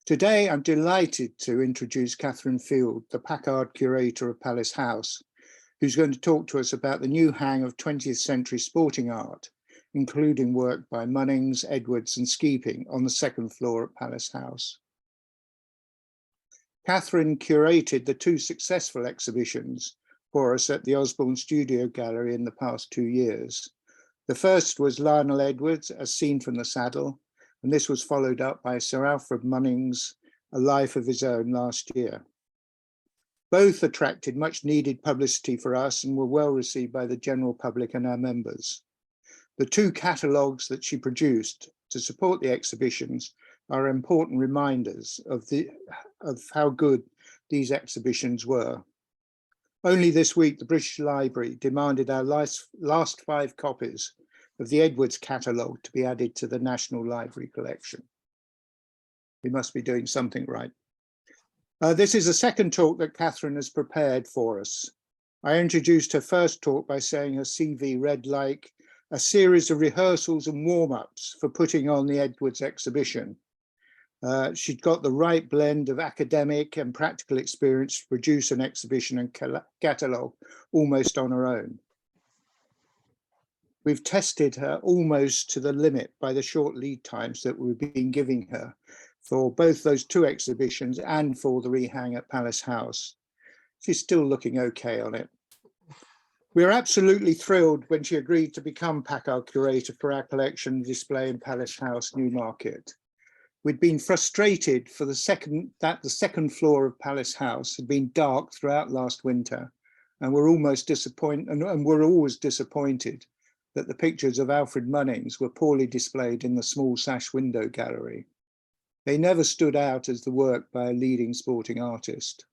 Today, I'm delighted to introduce Katherine Field, the Packard Curator of Palace House, who's going to talk to us about the new hang of 20th century sporting art, including work by Munnings, Edwards and Skeaping on the second floor at Palace House. Katherine curated the two successful exhibitions for us at the Osborne Studio Gallery in the past 2 years. The first was Lionel Edwards, As Seen from the Saddle, and this was followed up by Sir Alfred Munnings, A Life of His Own last year. Both attracted much needed publicity for us and were well received by the general public and our members. The two catalogues that she produced to support the exhibitions are important reminders of how good these exhibitions were. Only this week, the British Library demanded our last 5 copies of the Edwards catalogue to be added to the National Library collection. We must be doing something right. This is the second talk that Katherine has prepared for us. I introduced her first talk by saying her CV read like a series of rehearsals and warm-ups for putting on the Edwards exhibition. She'd got the right blend of academic and practical experience to produce an exhibition and catalogue almost on her own. We've tested her almost to the limit by the short lead times that we've been giving her for both those two exhibitions and for the rehang at Palace House. She's still looking okay on it. We were absolutely thrilled when she agreed to become Packard Curator for our collection display in Palace House, Newmarket. We'd been frustrated that the second floor of Palace House had been dark throughout last winter, and we're almost disappointed, and we're always disappointed that the pictures of Alfred Munnings were poorly displayed in the small sash window gallery. They never stood out as the work by a leading sporting artist.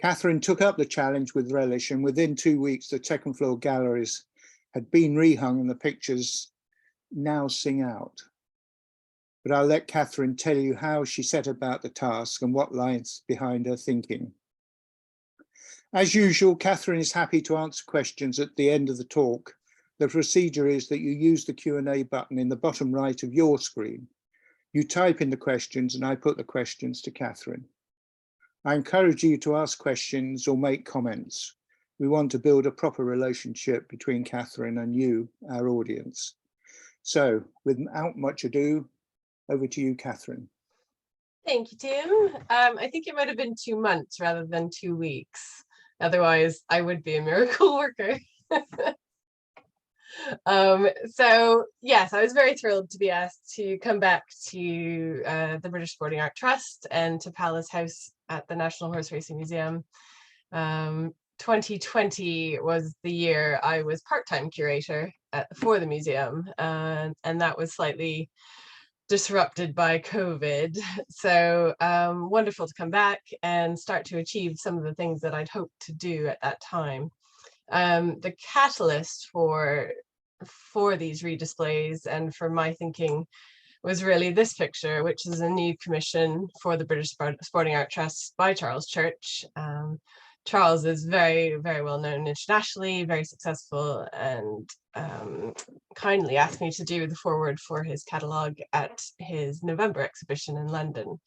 Katherine took up the challenge with relish, and within 2 weeks, the second floor galleries had been rehung and the pictures now sing out. But I'll let Katherine tell you how she set about the task and what lies behind her thinking. As usual, Katherine is happy to answer questions at the end of the talk. The procedure is that you use the Q&A button in the bottom right of your screen. You type in the questions and I put the questions to Katherine. I encourage you to ask questions or make comments. We want to build a proper relationship between Katherine and you, our audience. So without much ado, over to you, Katherine. Thank you, Tim. I think it might have been 2 months rather than 2 weeks. Otherwise, I would be a miracle worker. So yes, I was very thrilled to be asked to come back to the British Sporting Art Trust and to Palace House at the National Horseracing Museum. 2020 was the year I was part-time curator for the museum, and that was slightly disrupted by COVID. So wonderful to come back and start to achieve some of the things that I'd hoped to do at that time. The catalyst for these redisplays and for my thinking was really this picture, which is a new commission for the British Sporting Art Trust by Charles Church. Charles is very, very well known internationally, very successful, and kindly asked me to do the foreword for his catalogue at his November exhibition in London.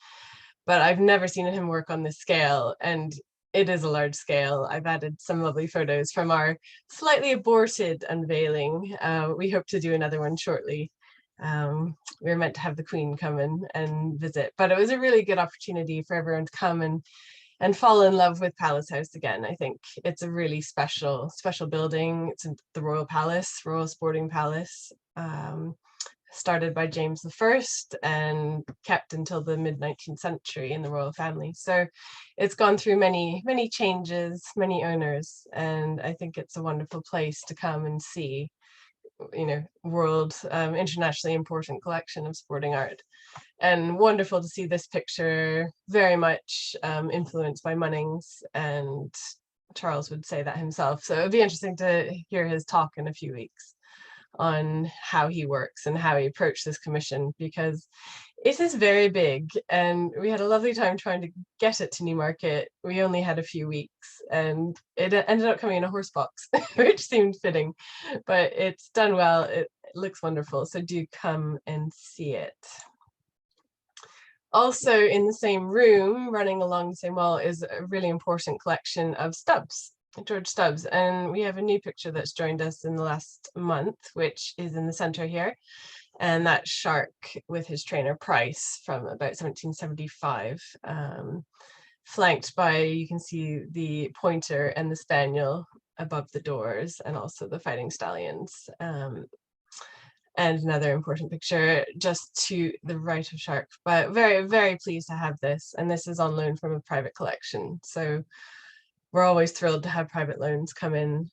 But I've never seen him work on this scale, and it is a large scale. I've added some lovely photos from our slightly aborted unveiling. We hope to do another one shortly. We were meant to have the Queen come in and visit, but it was a really good opportunity for everyone to come and fall in love with Palace House again. I think it's a really special building. It's the Royal Palace, Royal Sporting Palace. Started by James I and kept until the mid-19th century in the royal family. So it's gone through many, many changes, many owners, and I think it's a wonderful place to come and see, you know, world, internationally important collection of sporting art. And wonderful to see this picture, very much influenced by Munnings, and Charles would say that himself. So it'd be interesting to hear his talk in a few weeks on how he works and how he approached this commission, because it is very big and we had a lovely time trying to get it to Newmarket. We only had a few weeks and it ended up coming in a horse box, which seemed fitting, but it's done well. It looks wonderful, so do come and see it. Also in the same room, running along the same wall, is a really important collection of Stubbs, George Stubbs. And we have a new picture that's joined us in the last month, which is in the center here. And that shark with his trainer Price from about 1775, flanked by, you can see the pointer and the spaniel above the doors, and also the fighting stallions. And another important picture just to the right of Shark. But very, very pleased to have this. And this is on loan from a private collection. So we're always thrilled to have private loans come in.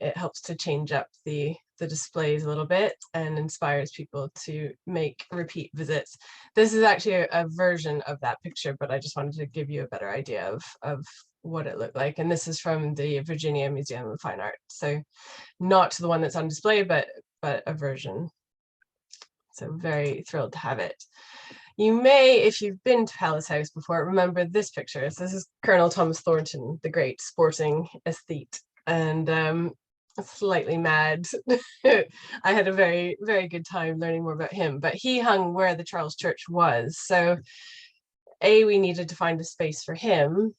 It helps to change up the displays a little bit and inspires people to make repeat visits. This is actually a version of that picture, but I just wanted to give you a better idea of what it looked like. And this is from the Virginia Museum of Fine Art. So not the one that's on display, but a version. So very thrilled to have it. You may, if you've been to Palace House before, remember this picture. So this is Colonel Thomas Thornton, the great sporting aesthete, and slightly mad. I had a very, very good time learning more about him, but he hung where the Charles Church was. So A, we needed to find a space for him,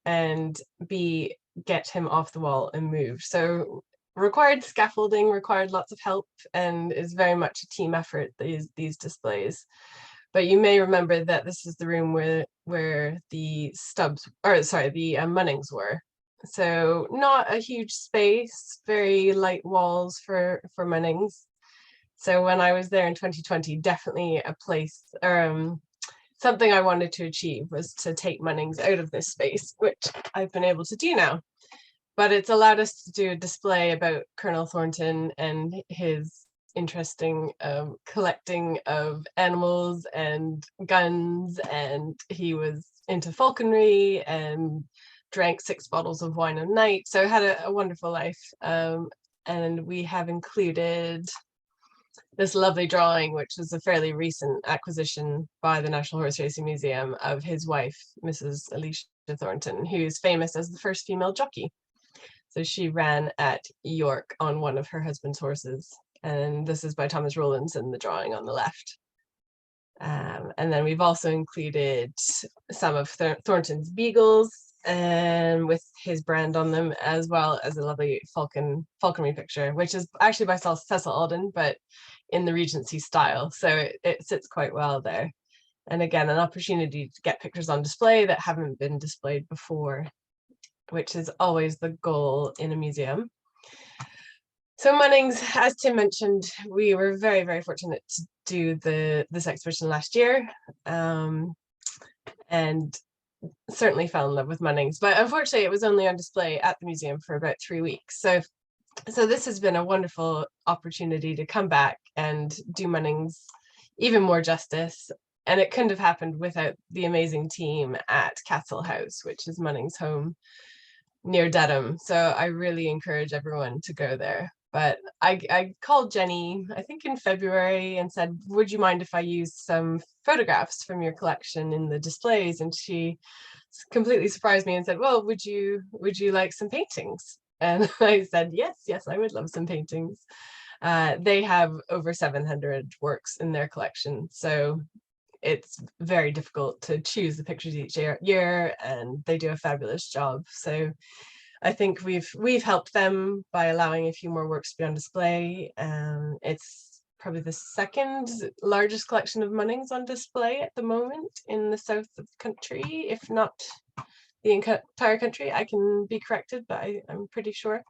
and B, get him off the wall and moved. So required scaffolding, required lots of help, and is very much a team effort, these displays. But you may remember that this is the room where the Stubbs, or sorry, the Munnings were. So not a huge space, very light walls for Munnings. So when I was there in 2020, definitely a place, something I wanted to achieve was to take Munnings out of this space, which I've been able to do now. But it's allowed us to do a display about Colonel Thornton and his interesting collecting of animals and guns, and he was into falconry and drank 6 bottles of wine a night, so had a wonderful life. And we have included this lovely drawing, which is a fairly recent acquisition by the National Horseracing Museum, of his wife, Mrs. Alicia Thornton, who's famous as the first female jockey. So she ran at York on one of her husband's horses. And this is by Thomas Rowlandson, the drawing on the left. And then we've also included some of Thornton's beagles, and with his brand on them, as well as a lovely falconry picture, which is actually by Cecil Aldin, but in the Regency style. So it sits quite well there. And again, an opportunity to get pictures on display that haven't been displayed before, which is always the goal in a museum. So Munnings, as Tim mentioned, we were very, very fortunate to do this exhibition last year, and certainly fell in love with Munnings. But unfortunately, it was only on display at the museum for about 3 weeks. So this has been a wonderful opportunity to come back and do Munnings even more justice. And it couldn't have happened without the amazing team at Castle House, which is Munnings' home near Dedham. So I really encourage everyone to go there. But I called Jenny, I think in February, and said, would you mind if I used some photographs from your collection in the displays? And she completely surprised me and said, well, would you like some paintings? And I said, yes, I would love some paintings. They have over 700 works in their collection. So it's very difficult to choose the pictures each year, and they do a fabulous job. So I think we've helped them by allowing a few more works to be on display. It's probably the second largest collection of Munnings on display at the moment in the south of the country, if not the entire country. I can be corrected, but I'm pretty sure.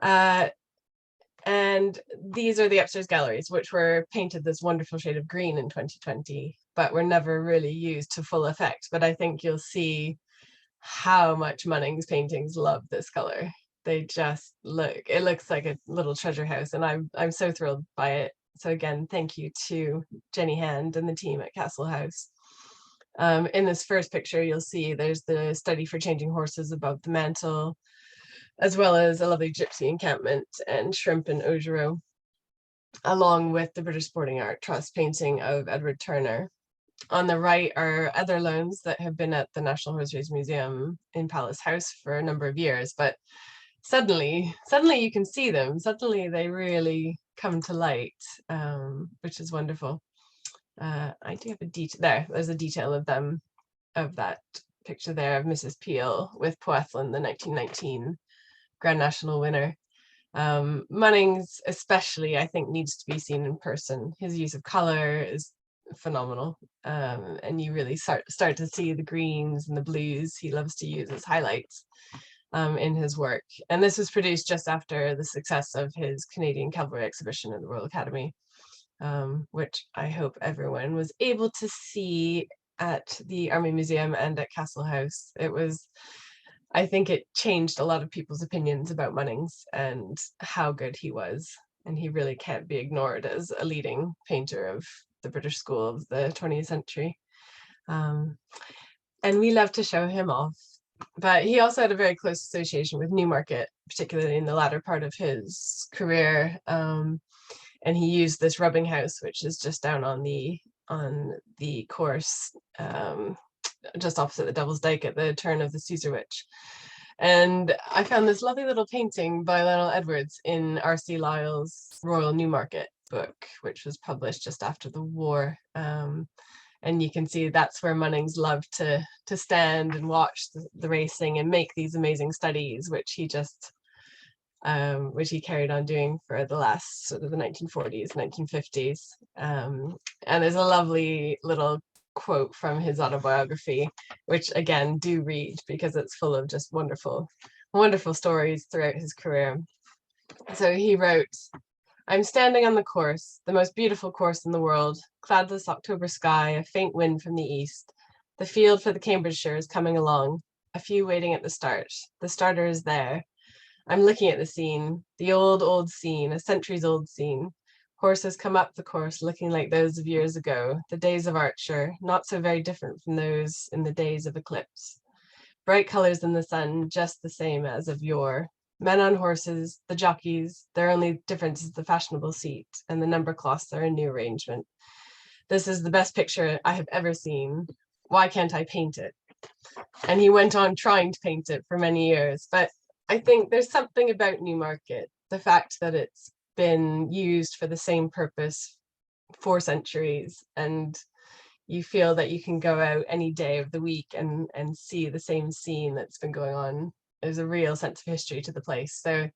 And these are the upstairs galleries, which were painted this wonderful shade of green in 2020, but were never really used to full effect. But I think you'll see how much Munnings paintings love this color. They just it looks like a little treasure house, and I'm so thrilled by it. So again, thank you to Jenny Hand and the team at Castle House. In this first picture, you'll see there's the study for changing horses above the mantle, as well as a lovely gypsy encampment and shrimp and Augereau, along with the British Sporting Art Trust painting of Edward Turner. On the right are other loans that have been at the National Horseracing Museum in Palace House for a number of years, but suddenly you can see them. Suddenly they really come to light, which is wonderful. I do have a detail there. There's a detail of them, of that picture there of Mrs. Peel with Poethlin, the 1919 Grand National winner. Munnings especially, I think, needs to be seen in person. His use of color is phenomenal, and you really start to see the greens and the blues he loves to use as highlights in his work. And this was produced just after the success of his Canadian Cavalry exhibition at the Royal Academy, which I hope everyone was able to see at the Army Museum and at Castle House. It was, I think it changed a lot of people's opinions about Munnings and how good he was. And he really can't be ignored as a leading painter of the British school of the 20th century. And we love to show him off. But he also had a very close association with Newmarket, particularly in the latter part of his career. And he used this rubbing house, which is just down on the course, just opposite the Devil's Dyke at the turn of the Cesarewitch. And I found this lovely little painting by Lionel Edwards in R.C. Lyle's Royal Newmarket book, which was published just after the war. And you can see that's where Munnings loved to stand and watch the racing and make these amazing studies, which he just which he carried on doing for the last sort of the 1940s, 1950s. And there's a lovely little quote from his autobiography, which again, do read because it's full of just wonderful, wonderful stories throughout his career. So he wrote, "I'm standing on the course, the most beautiful course in the world, cloudless October sky, a faint wind from the east. The field for the Cambridgeshire is coming along, a few waiting at the start. The starter is there. I'm looking at the scene, the old scene, a centuries-old scene. Horses come up the course looking like those of years ago, the days of Archer, not so very different from those in the days of eclipse. Bright colors in the sun, just the same as of yore. Men on horses, the jockeys, their only difference is the fashionable seat, and the number cloths are a new arrangement. This is the best picture I have ever seen. Why can't I paint it?" And he went on trying to paint it for many years. But I think there's something about Newmarket, the fact that it's been used for the same purpose for centuries, and you feel that you can go out any day of the week and see the same scene that's been going on. There's a real sense of history to the place. So,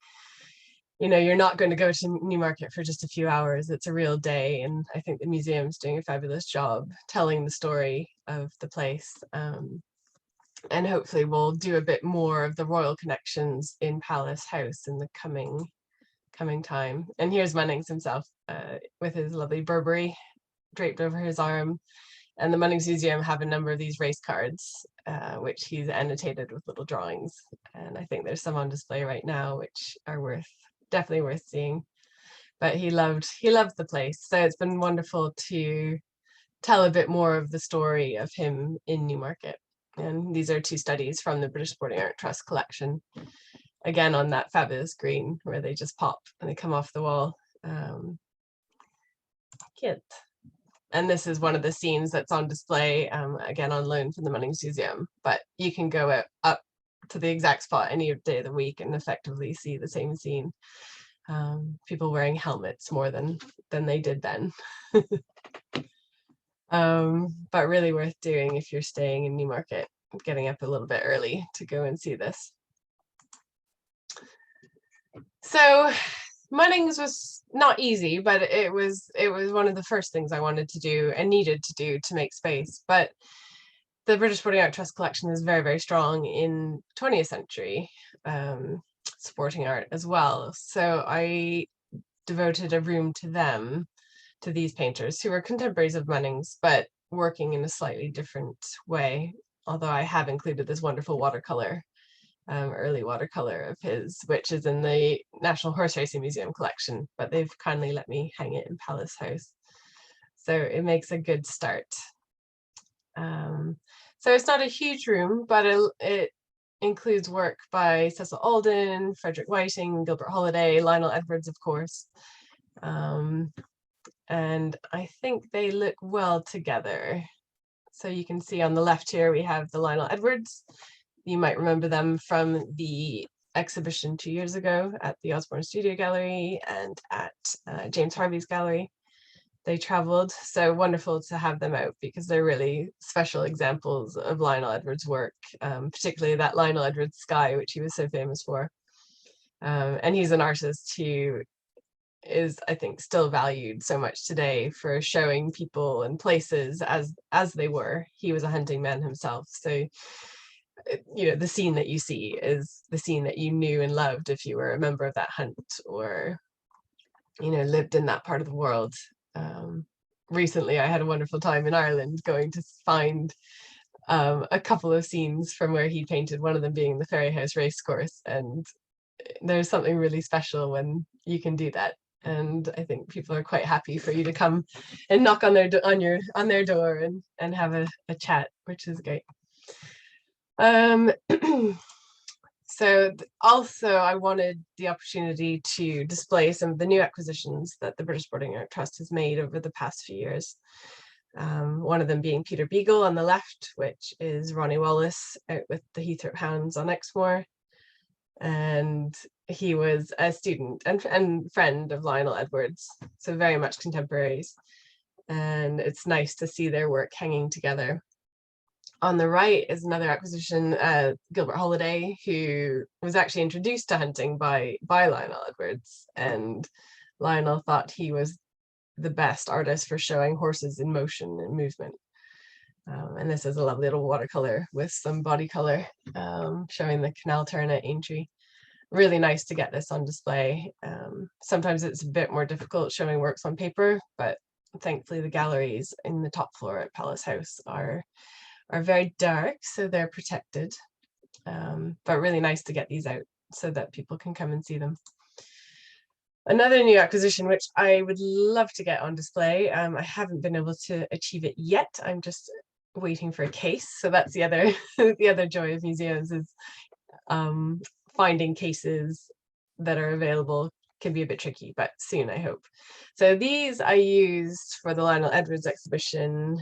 you know, you're not going to go to Newmarket for just a few hours. It's a real day. And I think the museum's doing a fabulous job telling the story of the place. And hopefully we'll do a bit more of the royal connections in Palace House in the coming time. And here's Munnings himself with his lovely Burberry draped over his arm. And the Munnings Museum have a number of these race cards, which he's annotated with little drawings. And I think there's some on display right now, which are definitely worth seeing. But he loved the place. So it's been wonderful to tell a bit more of the story of him in Newmarket. And these are two studies from the British Sporting Art Trust collection, again on that fabulous green where they just pop and they come off the wall. Cute. And this is one of the scenes that's on display, again on loan from the Munnings Museum. But you can go up to the exact spot any day of the week and effectively see the same scene. People wearing helmets more than they did then. But really worth doing if you're staying in Newmarket, getting up a little bit early to go and see this. So Munnings was not easy, but it was one of the first things I wanted to do and needed to do to make space. But the British Sporting Art Trust collection is very, very strong in 20th century sporting art as well. So I devoted a room to them, to these painters who were contemporaries of Munnings, but working in a slightly different way. Although I have included this wonderful watercolor, early watercolor of his, which is in the National Horseracing Museum collection, but they've kindly let me hang it in Palace House. So it makes a good start. So it's not a huge room, but it includes work by Cecil Aldin, Frederick Whiting, Gilbert Holliday, Lionel Edwards, of course. And I think they look well together. So you can see on the left here, we have the Lionel Edwards. You might remember them from the exhibition 2 years ago at the Osborne Studio Gallery and at James Harvey's gallery. they traveled. So wonderful to have them out because they're really special examples of Lionel Edwards' work, particularly that Lionel Edwards sky, which he was so famous for. And he's an artist who is, I think, still valued so much today for showing people and places as they were. He was a hunting man himself, so the scene that you see is the scene that you knew and loved if you were a member of that hunt or lived in that part of the world. Recently I had a wonderful time in Ireland going to find a couple of scenes from where he painted, one of them being the Ferryhouse racecourse, and there's something really special when you can do that. And I think people are quite happy for you to come and knock on their door and have a chat, which is great. So also I wanted the opportunity to display some of the new acquisitions that the British Sporting Art Trust has made over the past few years. One of them being Peter Beagle on the left, which is Ronnie Wallace out with the Heathrow Hounds on Exmoor. And he was a student and friend of Lionel Edwards, so very much contemporaries. And it's nice to see their work hanging together. On the right is another acquisition, Gilbert Holliday, who was actually introduced to hunting by Lionel Edwards. And Lionel thought he was the best artist for showing horses in motion and movement. And this is a lovely little watercolor with some body color showing the canal turn at Aintree. Really nice to get this on display. Sometimes it's a bit more difficult showing works on paper, but thankfully the galleries in the top floor at Palace House are very dark, so they're protected. But really nice to get these out so that people can come and see them. Another new acquisition, which I would love to get on display. I haven't been able to achieve it yet. I'm just waiting for a case. So that's the other the other joy of museums is finding cases that are available. Can be a bit tricky, but soon I hope. So these I used for the Lionel Edwards exhibition.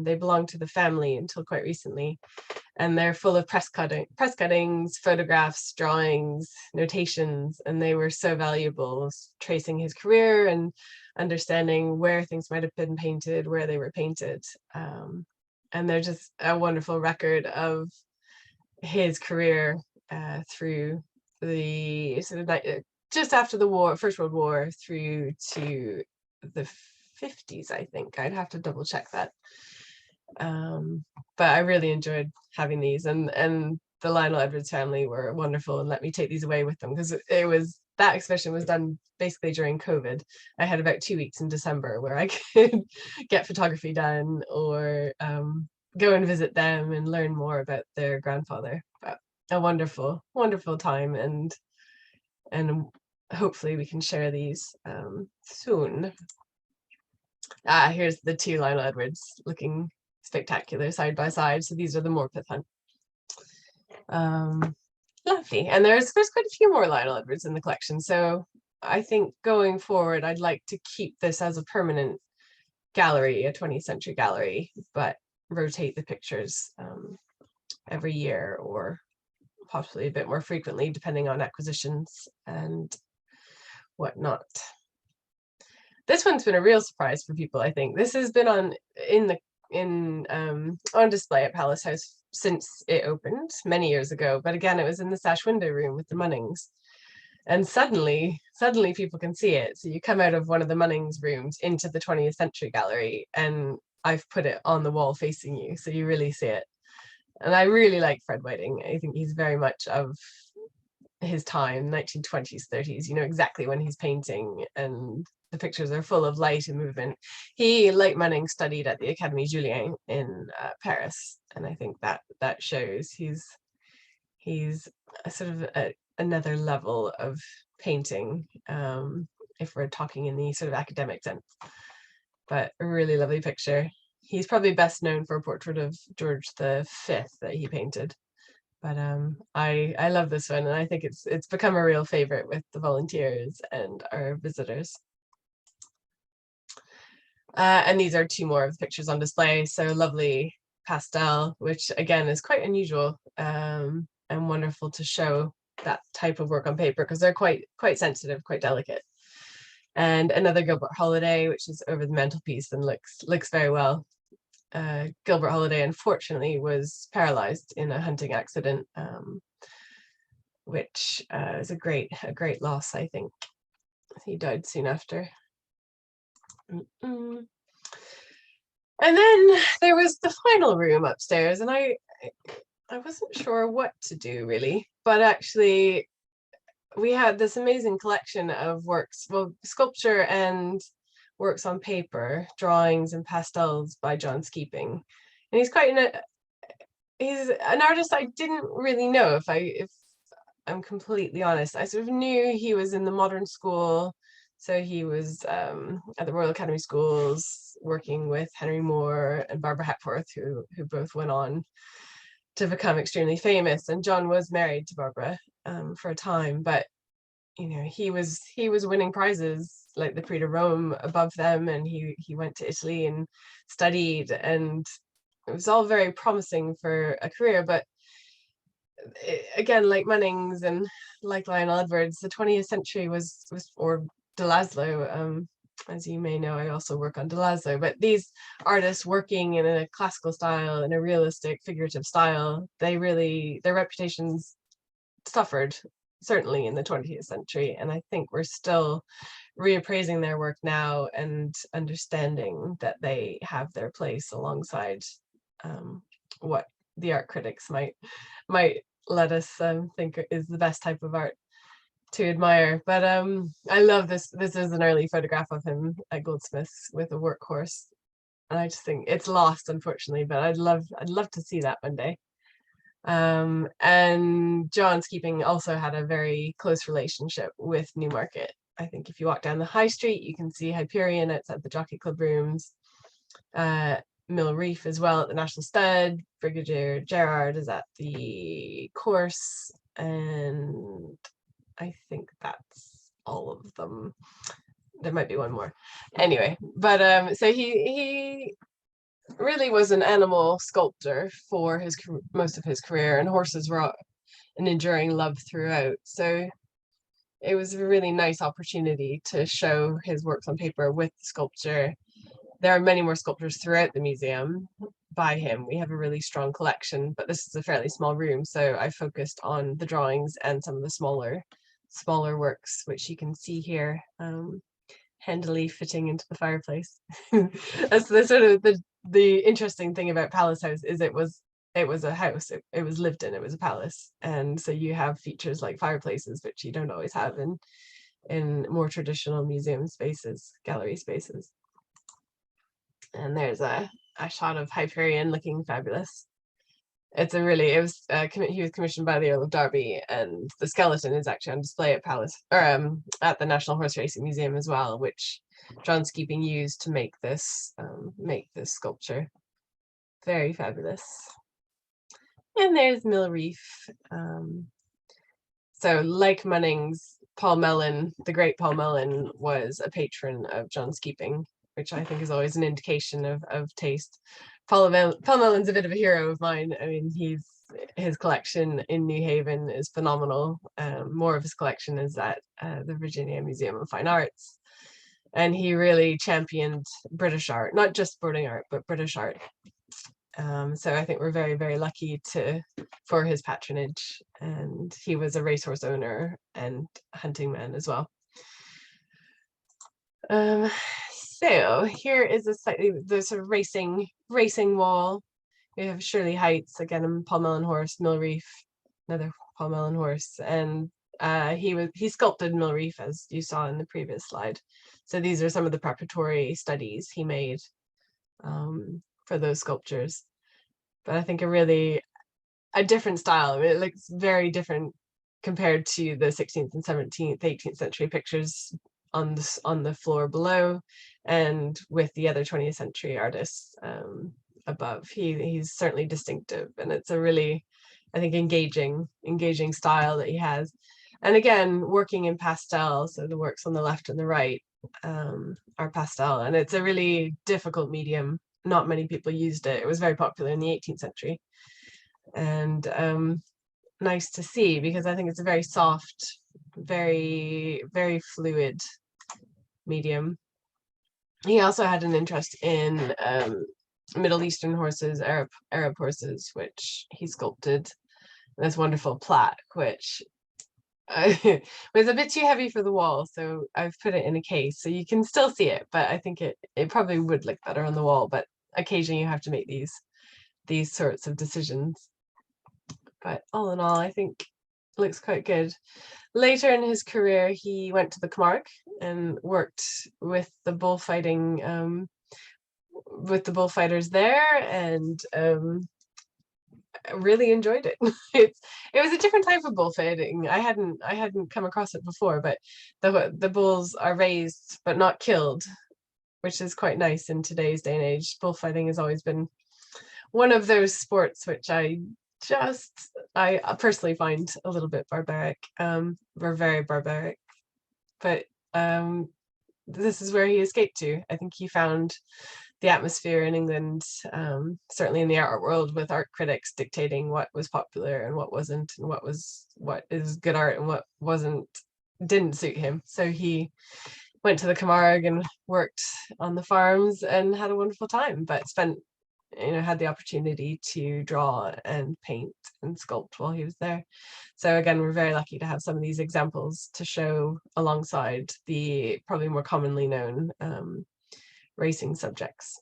They belonged to the family until quite recently, and they're full of press cuttings, photographs, drawings, notations, and they were so valuable, tracing his career and understanding where things might have been painted, where they were painted. And they're just a wonderful record of his career through the sort of just after the war, First World War, through to the 50s, I think. I'd have to double check that. But I really enjoyed having these, and the Lionel Edwards family were wonderful and let me take these away with them, because that exhibition was done basically during COVID. I had about 2 weeks in December where I could get photography done or go and visit them and learn more about their grandfather. But a wonderful, wonderful time, and hopefully we can share these soon. Here's the two Lionel Edwards looking spectacular side by side. So these are the Morpeth hunt. Lovely. And there's quite a few more Lionel Edwards in the collection. So I think going forward, I'd like to keep this as a permanent gallery, a 20th century gallery, but rotate the pictures every year or possibly a bit more frequently, depending on acquisitions and whatnot. This one's been a real surprise for people, I think. This has been on display at Palace House since it opened many years ago, but again it was in the sash window room with the Munnings, and suddenly people can see it. So you come out of one of the Munnings rooms into the 20th century gallery, and I've put it on the wall facing you, so you really see it. And I really like Fred Whiting. I think he's very much of his time, 1920s, 30s, you know exactly when he's painting, and the pictures are full of light and movement. He, like Munning, studied at the Académie Julian in Paris, and I think that shows he's a sort of another level of painting, if we're talking in the sort of academic sense. But a really lovely picture. He's probably best known for a portrait of George V that he painted. But I love this one, and I think it's become a real favorite with the volunteers and our visitors. And these are two more of the pictures on display. So lovely pastel, which again is quite unusual and wonderful to show that type of work on paper, because they're quite sensitive, quite delicate. and another Gilbert Holliday, which is over the mantelpiece and looks very well. Gilbert Holliday unfortunately was paralyzed in a hunting accident, which is a great loss, I think. He died soon after. And then there was the final room upstairs, and I wasn't sure what to do really, but actually we had this amazing collection of works, well, sculpture and works on paper, drawings and pastels by John Skeaping. And he's he's an artist I didn't really know, if I'm completely honest. I sort of knew he was in the modern school. So he was at the Royal Academy Schools working with Henry Moore and Barbara Hepworth, who both went on to become extremely famous. And John was married to Barbara for a time, but you know, he was winning prizes like the Prix de Rome above them, and he went to Italy and studied, and it was all very promising for a career. But again, like Munnings and like Lionel Edwards, the 20th century was or de Laszlo, as you may know, I also work on de Laszlo, but these artists working in a classical style, in a realistic figurative style, their reputations suffered, certainly in the 20th century. And I think we're still reappraising their work now and understanding that they have their place alongside what the art critics might let us think is the best type of art to admire. But I love this. This is an early photograph of him at Goldsmiths with a workhorse, and I just think it's lost, unfortunately, but I'd love to see that one day. And John Skeaping also had a very close relationship with Newmarket. I think if you walk down the high street, you can see Hyperion outside the Jockey Club rooms, Mill Reef as well at the National Stud, Brigadier Gerard is at the course, and I think that's all of them. There might be one more. Anyway, but so he really was an animal sculptor for most of his career, and horses were an enduring love throughout. So it was a really nice opportunity to show his works on paper with sculpture. There are many more sculptures throughout the museum by him. We have a really strong collection, but this is a fairly small room, so I focused on the drawings and some of the smaller works, which you can see here, handily fitting into the fireplace. That's the sort of the interesting thing about Palace House is it was a house, it was lived in, it was a palace, and so you have features like fireplaces, which you don't always have in more traditional museum spaces, gallery spaces. And there's a shot of Hyperion looking fabulous. It's a really, he was commissioned by the Earl of Derby, and the skeleton is actually on display at at the National Horseracing Museum as well, which John Skeaping used to make this sculpture. Very fabulous. And there's Mill Reef. So like Munnings, Paul Mellon, the great Paul Mellon, was a patron of John Skeaping, which I think is always an indication of taste. Paul Mellon's a bit of a hero of mine. I mean, his collection in New Haven is phenomenal. More of his collection is at the Virginia Museum of Fine Arts. And he really championed British art, not just sporting art, but British art. So I think we're very, very lucky for his patronage. And he was a racehorse owner and hunting man as well. So here is the sort of racing wall. We have Shirley Heights, again, a Paul Mellon horse, Mill Reef, another Paul Mellon horse, and he sculpted Mill Reef, as you saw in the previous slide. So these are some of the preparatory studies he made for those sculptures. But I think a different style. I mean, it looks very different compared to the 16th and 17th, 18th century pictures on the floor below, and with the other 20th century artists above. He's certainly distinctive, and it's a really, I think, engaging style that he has. And again, working in pastel, so the works on the left and the right are pastel, and it's a really difficult medium. Not many people used it. It was very popular in the 18th century, and nice to see, because I think it's a very soft, very, very fluid medium. He also had an interest in Middle Eastern horses, Arab horses, which he sculpted this wonderful plaque, which was a bit too heavy for the wall, so I've put it in a case so you can still see it, but I think it probably would look better on the wall. But occasionally you have to make these sorts of decisions. But all in all, I think it looks quite good. Later in his career, he went to the Camargue and worked with the bullfighting, with the bullfighters there, and really enjoyed it. It was a different type of bullfighting. I hadn't come across it before, but the bulls are raised but not killed, which is quite nice in today's day and age. Bullfighting has always been one of those sports which I personally find a little bit barbaric. We're very barbaric, but this is where he escaped to. I think he found the atmosphere in England, certainly in the art world, with art critics dictating what was popular and what wasn't, and what is good art and what didn't suit him. So he went to the Camargue and worked on the farms and had a wonderful time, but had the opportunity to draw and paint and sculpt while he was there. So again, we're very lucky to have some of these examples to show alongside the probably more commonly known racing subjects.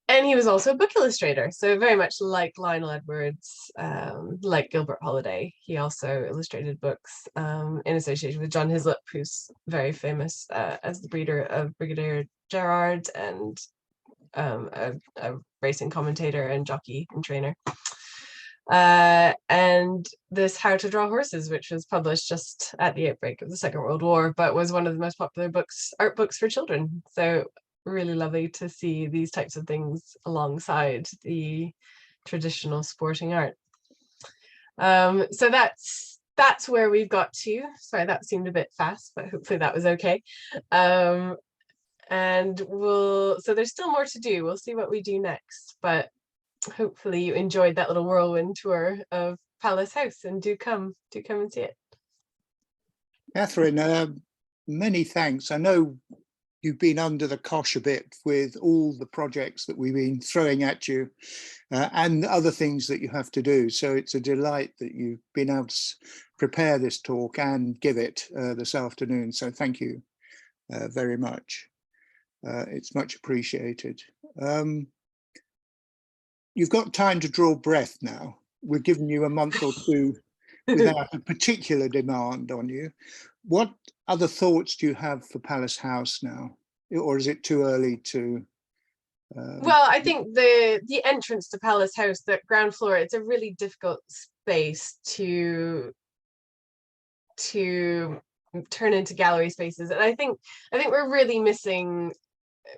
And he was also a book illustrator, so very much like Lionel Edwards, like Gilbert Holliday. He also illustrated books in association with John Hislop, who's very famous as the breeder of Brigadier Gerard, and a racing commentator and jockey and trainer. And this How to Draw Horses, which was published just at the outbreak of the Second World War, but was one of the most popular art books for children. So really lovely to see these types of things alongside the traditional sporting art. So that's where we've got to. Sorry, that seemed a bit fast, but hopefully that was okay. And so there's still more to do. We'll see what we do next, but hopefully you enjoyed that little whirlwind tour of Palace House, and do come and see it. Katherine, many thanks. I know you've been under the cosh a bit with all the projects that we've been throwing at you and other things that you have to do. So it's a delight that you've been able to prepare this talk and give it this afternoon. So thank you very much. It's much appreciated. You've got time to draw breath now. We've given you a month or two without a particular demand on you. What other thoughts do you have for Palace House now? Or is it too early to... Well, I think the entrance to Palace House, the ground floor, it's a really difficult space to turn into gallery spaces. And I think we're really missing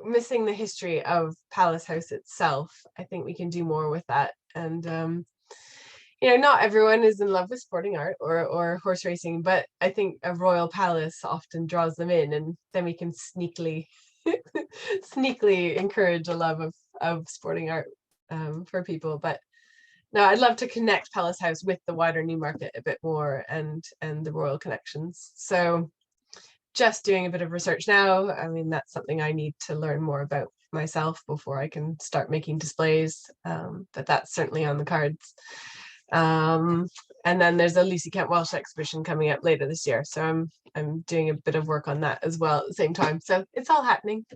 the history of Palace House itself. I think we can do more with that. And not everyone is in love with sporting art or horse racing, but I think a royal palace often draws them in, and then we can sneakily encourage a love of sporting art for people. But no, I'd love to connect Palace House with the wider Newmarket a bit more, and the royal connections. So just doing a bit of research now. I mean, that's something I need to learn more about myself before I can start making displays, but that's certainly on the cards. And then there's a Lucy Kent Welsh exhibition coming up later this year, so I'm doing a bit of work on that as well at the same time. So it's all happening.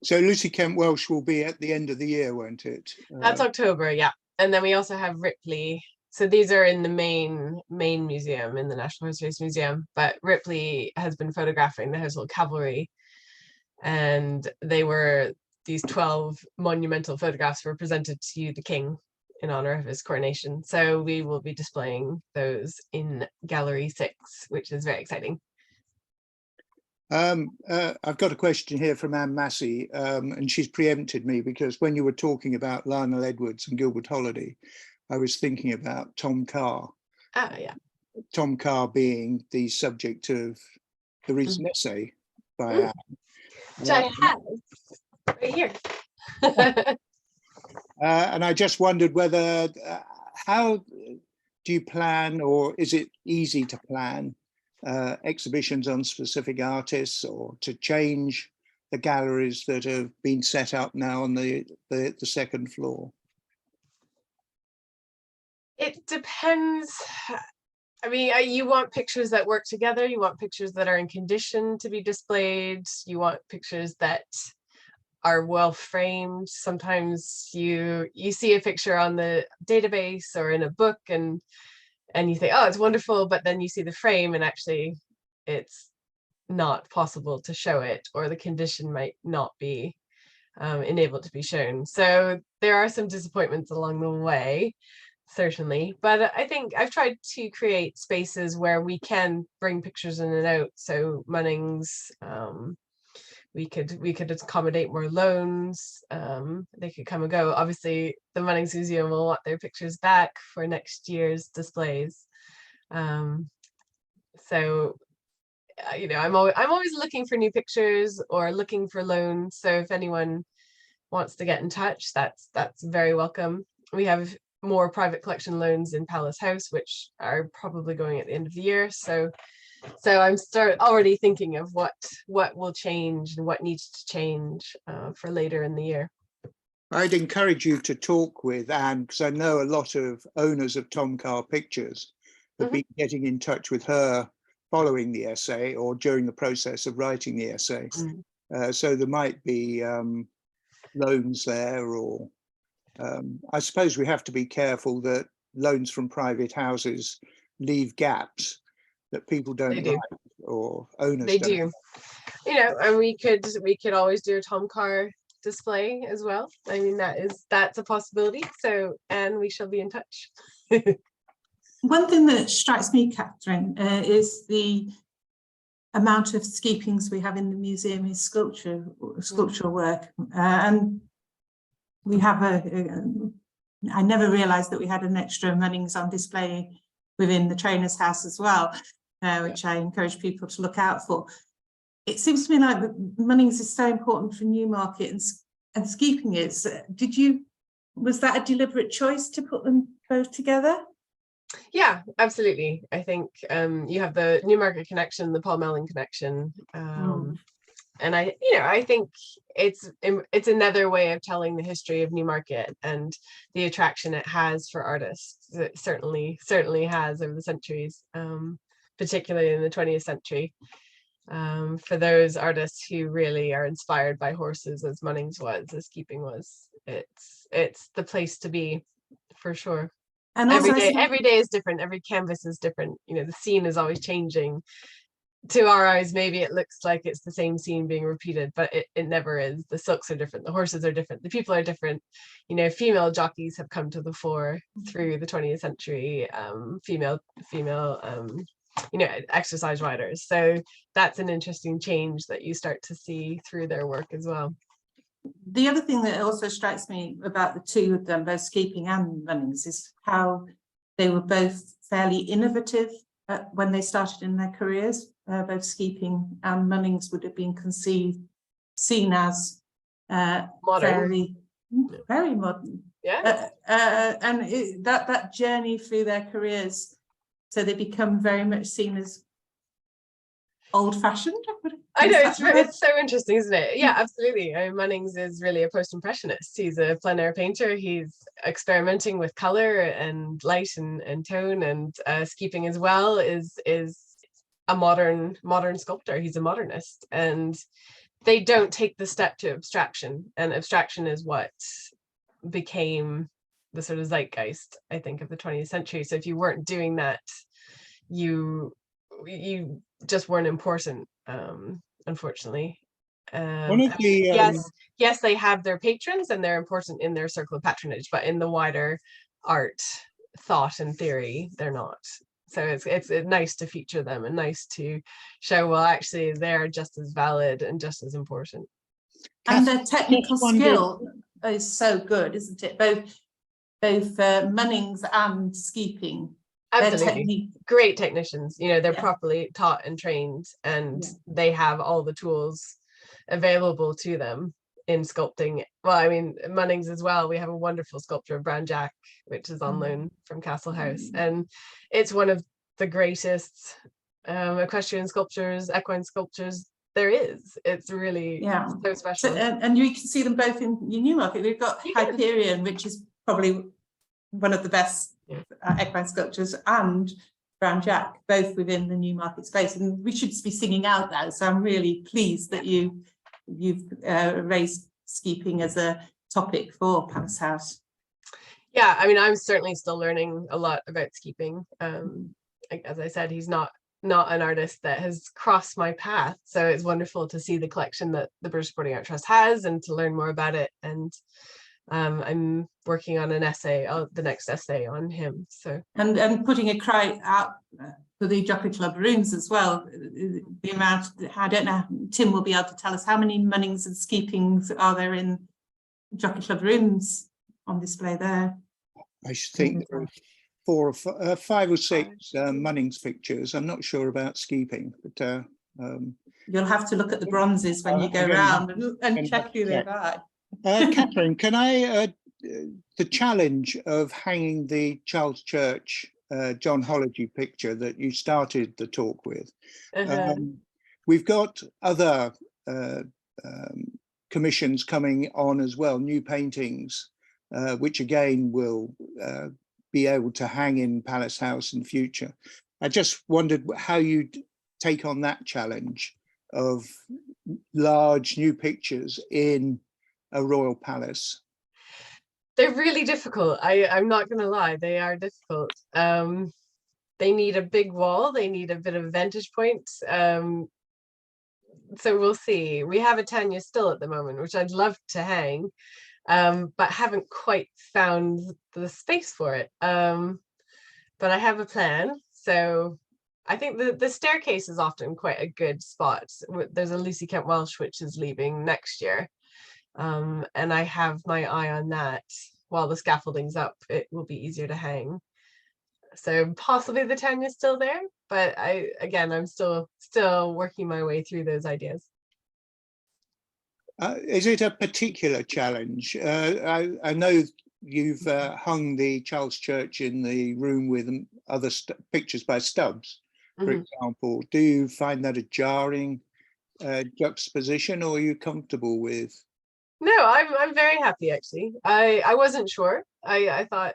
So Lucy Kent Welsh will be at the end of the year, won't it? That's October, yeah. And then we also have Ripley. So these are in the main museum, in the National Horseracing Museum, but Ripley has been photographing the Household Cavalry, and these 12 monumental photographs were presented to the King in honor of his coronation. So we will be displaying those in Gallery 6, which is very exciting. I've got a question here from Anne Massey, and she's preempted me, because when you were talking about Lionel Edwards and Gilbert Holliday, I was thinking about Tom Carr. Ah, yeah. Tom Carr being the subject of the recent essay by Anne. Which I have right here. And I just wondered whether, how do you plan, or is it easy to plan exhibitions on specific artists, or to change the galleries that have been set up now on the second floor? It depends. I mean, you want pictures that work together. You want pictures that are in condition to be displayed. You want pictures that are well framed. Sometimes you see a picture on the database or in a book, and you think, oh, it's wonderful, but then you see the frame and actually it's not possible to show it, or the condition might not be enabled to be shown. So there are some disappointments along the way, certainly, but I think I've tried to create spaces where we can bring pictures in and out. So Munnings, we could accommodate more loans. They could come and go. Obviously, the Munnings Museum will want their pictures back for next year's displays. So you know, I'm always looking for new pictures or looking for loans. So if anyone wants to get in touch, that's very welcome. We have more private collection loans in Palace House, which are probably going at the end of the year. So I'm already thinking of what will change and what needs to change for later in the year. I'd encourage you to talk with Anne, because I know a lot of owners of Tom Carr pictures have been getting in touch with her following the essay or during the process of writing the essay. So there might be loans there, or I suppose we have to be careful that loans from private houses leave gaps that people don't like, or owners they don't. do. You know, and we could always do a Tom Carr display as well. I mean, that's a possibility. So, and we shall be in touch. One thing that strikes me, Katherine, is the amount of Skeapings we have in the museum is sculptural work, and we have I never realised that we had an extra Munnings on display within the trainer's house as well, which I encourage people to look out for. It seems to me like Munnings is so important for Newmarket, and Skeaping is. Was that a deliberate choice to put them both together? Yeah, absolutely. I think you have the Newmarket connection, the Paul Melling connection, and I think it's another way of telling the history of Newmarket and the attraction it has for artists. It certainly has over the centuries, particularly in the 20th century. For those artists who really are inspired by horses, as Munnings was, as Skeaping was, it's the place to be, for sure. And every day is different. Every canvas is different. You know, the scene is always changing. To our eyes, maybe it looks like it's the same scene being repeated, but it never is. The silks are different. The horses are different. The people are different. You know, female jockeys have come to the fore through the 20th century. Female, exercise riders. So that's an interesting change that you start to see through their work as well. The other thing that also strikes me about the two of them, both Skeaping and Munnings, is how they were both fairly innovative when they started in their careers. Both Skeaping and Munnings would have been seen as modern. Very modern. Yeah. And that journey through their careers, so they become very much seen as old-fashioned. I know, it's so interesting, isn't it? Yeah, absolutely. Munnings is really a post-impressionist. He's a plein air painter. He's experimenting with color and light and tone, and Skeaping as well is a modern sculptor. He's a modernist, and they don't take the step to abstraction, and abstraction is what became the sort of zeitgeist, I think, of the 20th century. So if you weren't doing that, you just weren't important, unfortunately. Yes, they have their patrons and they're important in their circle of patronage, but in the wider art, thought and theory, they're not. So it's nice to feature them and nice to show, well, actually they're just as valid and just as important. And their technical skill is so good, isn't it? Both Munnings and Skeaping. Absolutely. Great technicians. You know, they're properly taught and trained, and they have all the tools available to them in sculpting. Well, I mean, Munnings as well. We have a wonderful sculpture of Brown Jack, which is on loan from Castle House, and it's one of the greatest equestrian sculptures, equine sculptures there is. It's really so special. So, and you can see them both in Newmarket. We've got Hyperion, which is probably one of the best equine sculptures, and Brown Jack, both within the Newmarket space. And we should be singing out now. So I'm really pleased that you've raised Skeaping as a topic for Palace House. Yeah, I mean, I'm certainly still learning a lot about Skeaping. As I said, he's not an artist that has crossed my path. So it's wonderful to see the collection that the British Sporting Art Trust has and to learn more about it. And I'm working on an essay, the next essay on him. So and putting a cry out for the Jockey Club rooms as well. The amount, I don't know, Tim will be able to tell us how many Munnings and Skeapings are there in Jockey Club rooms on display there. I think there are 5 or 6 Munnings pictures. I'm not sure about Skeaping, but you'll have to look at the bronzes when you go round and check who they are. Katherine, can I the challenge of hanging the Charles Church John Holliday picture that you started the talk with? We've got other commissions coming on as well, new paintings, which again will be able to hang in Palace House in future. I just wondered how you'd take on that challenge of large new pictures in a royal palace. They're really difficult. I'm not going to lie, they are difficult. They need a big wall, they need a bit of vantage point. So we'll see. We have a Tanya still at the moment, which I'd love to hang, but haven't quite found the space for it. But I have a plan. So I think the staircase is often quite a good spot. There's a Lucy Kent Welsh which is leaving next year. And I have my eye on that. While the scaffolding's up, it will be easier to hang. So possibly the Tanya's still there, but I'm still working my way through those ideas. Is it a particular challenge? I know you've hung the Charles Church in the room with other pictures by Stubbs, for example. Do you find that a jarring juxtaposition, or are you comfortable with? No, I'm very happy actually. I wasn't sure. I thought,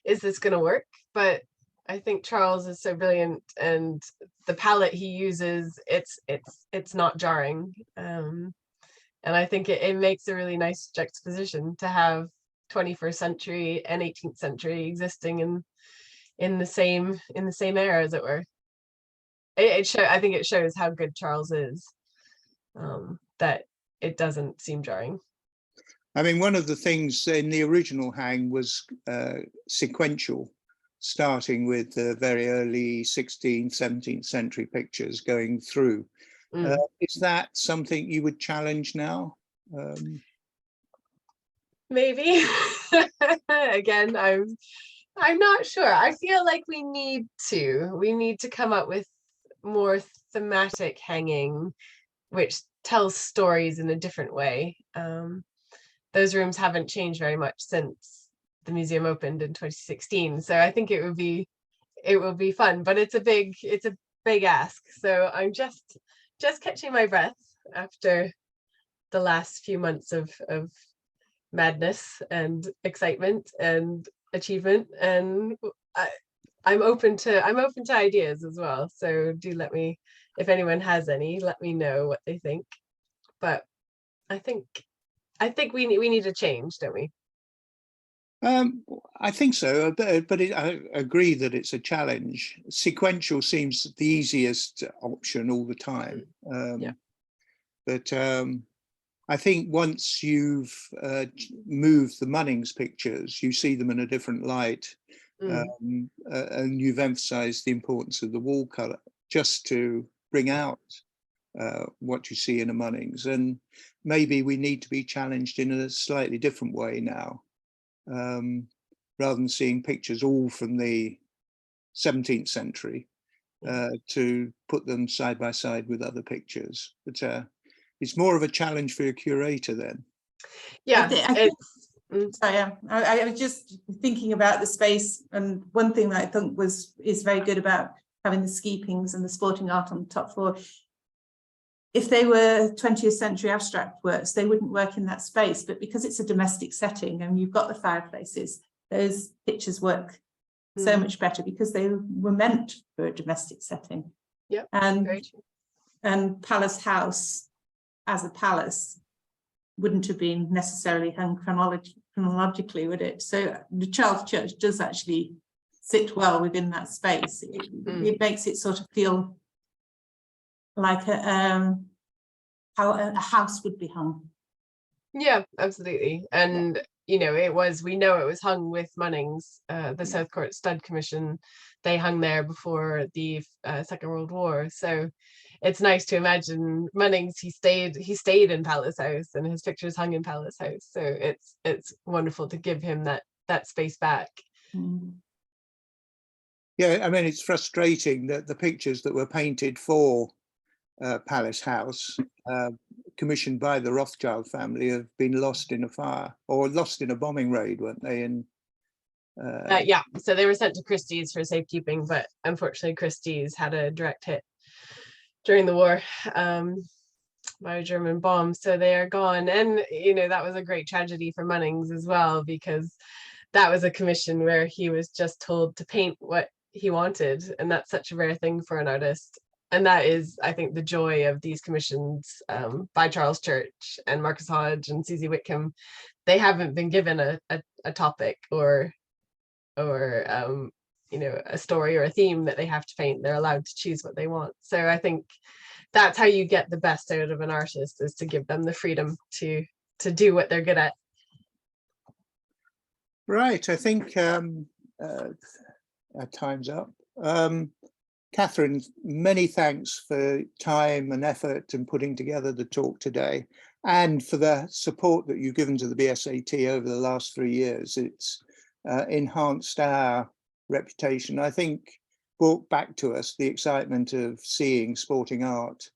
is this going to work? But I think Charles is so brilliant, and the palette he uses, it's not jarring. And I think it makes a really nice juxtaposition to have 21st century and 18th century existing in the same era, as it were. I think it shows how good Charles is, that it doesn't seem jarring. I mean, one of the things in the original hang was sequential, starting with the very early 16th, 17th century pictures going through. Is that something you would challenge now? Maybe. Again, I'm not sure. I feel like we need to come up with more thematic hanging, which tells stories in a different way. Those rooms haven't changed very much since the museum opened in 2016. So I think it will be fun, but it's a big ask. So I'm just catching my breath after the last few months of madness and excitement and achievement. And I'm open to ideas as well. So do let me, if anyone has any, let me know what they think. But I think we need a change, don't we? I think so, but I agree that it's a challenge. Sequential seems the easiest option all the time. But I think once you've moved the Munnings pictures, you see them in a different light, and you've emphasised the importance of the wall colour just to bring out what you see in a Munnings. And maybe we need to be challenged in a slightly different way now, rather than seeing pictures all from the 17th century, to put them side by side with other pictures. But it's more of a challenge for a curator then. Yeah. I was just thinking about the space, and one thing that I think is very good about having the Skeapings and the sporting art on the top floor. If they were 20th century abstract works, they wouldn't work in that space, but because it's a domestic setting and you've got the fireplaces, those pictures work so much better because they were meant for a domestic setting. Yeah, and Palace House as a palace wouldn't have been necessarily hung chronologically, would it? So the Charles Church does actually sit well within that space. It makes it sort of feel like how a house would be hung. Yeah, absolutely. And you know, we know it was hung with Munnings, the South Court Stud Commission. They hung there before the Second World War. So it's nice to imagine Munnings, he stayed in Palace House and his pictures hung in Palace House. So it's wonderful to give him that space back. Yeah, I mean, it's frustrating that the pictures that were painted for Palace House, commissioned by the Rothschild family, have been lost in a fire or lost in a bombing raid, weren't they? Yeah, so they were sent to Christie's for safekeeping, but unfortunately Christie's had a direct hit during the war by a German bomb, so they are gone. And you know, that was a great tragedy for Munnings as well, because that was a commission where he was just told to paint what he wanted, and that's such a rare thing for an artist. And that is, I think, the joy of these commissions by Charles Church and Marcus Hodge and Susie Whitcomb. They haven't been given a topic or you know, a story or a theme that they have to paint. They're allowed to choose what they want. So I think that's how you get the best out of an artist, is to give them the freedom to do what they're good at. Right, I think our time's up. Katherine, many thanks for time and effort in putting together the talk today, and for the support that you've given to the BSAT over the last 3 years. It's enhanced our reputation. I think brought back to us the excitement of seeing sporting art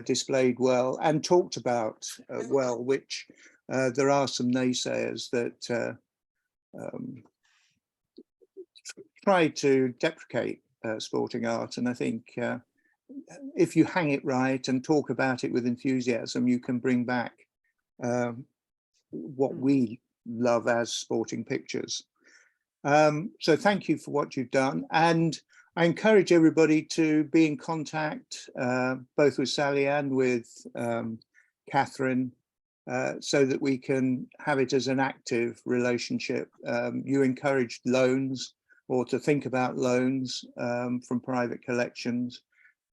displayed well and talked about well, which there are some naysayers that try to deprecate sporting art. And I think if you hang it right and talk about it with enthusiasm, you can bring back what we love as sporting pictures. So thank you for what you've done, and I encourage everybody to be in contact both with Sally and with Katherine, so that we can have it as an active relationship. You encouraged loans, or to think about loans from private collections.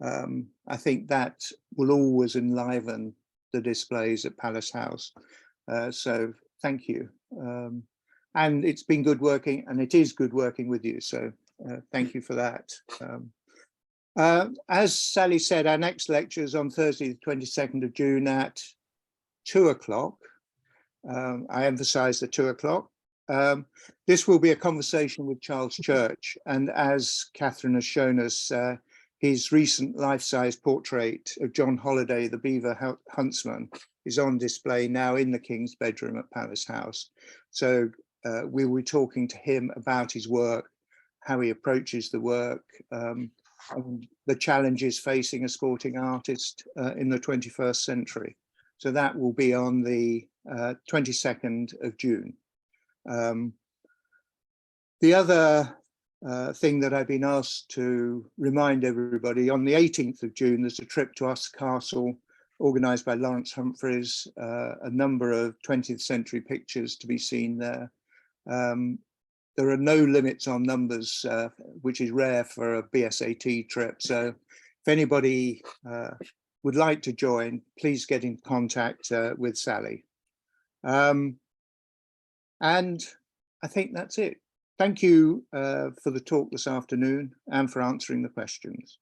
I think that will always enliven the displays at Palace House. So thank you. And it's been good working, and it is good working with you. So thank you for that. As Sally said, our next lecture is on Thursday, the 22nd of June at 2 o'clock. I emphasize the 2 o'clock. This will be a conversation with Charles Church, and as Katherine has shown us, his recent life-size portrait of John Holliday, the beaver huntsman, is on display now in the King's bedroom at Palace House. So we will be talking to him about his work, how he approaches the work, and the challenges facing a sporting artist in the 21st century. So that will be on the 22nd of June. The other thing that I've been asked to remind everybody, on the 18th of June, there's a trip to Usk Castle organised by Lawrence Humphreys, a number of 20th century pictures to be seen there. There are no limits on numbers, which is rare for a BSAT trip. So if anybody would like to join, please get in contact with Sally. And I think that's it. Thank you for the talk this afternoon and for answering the questions.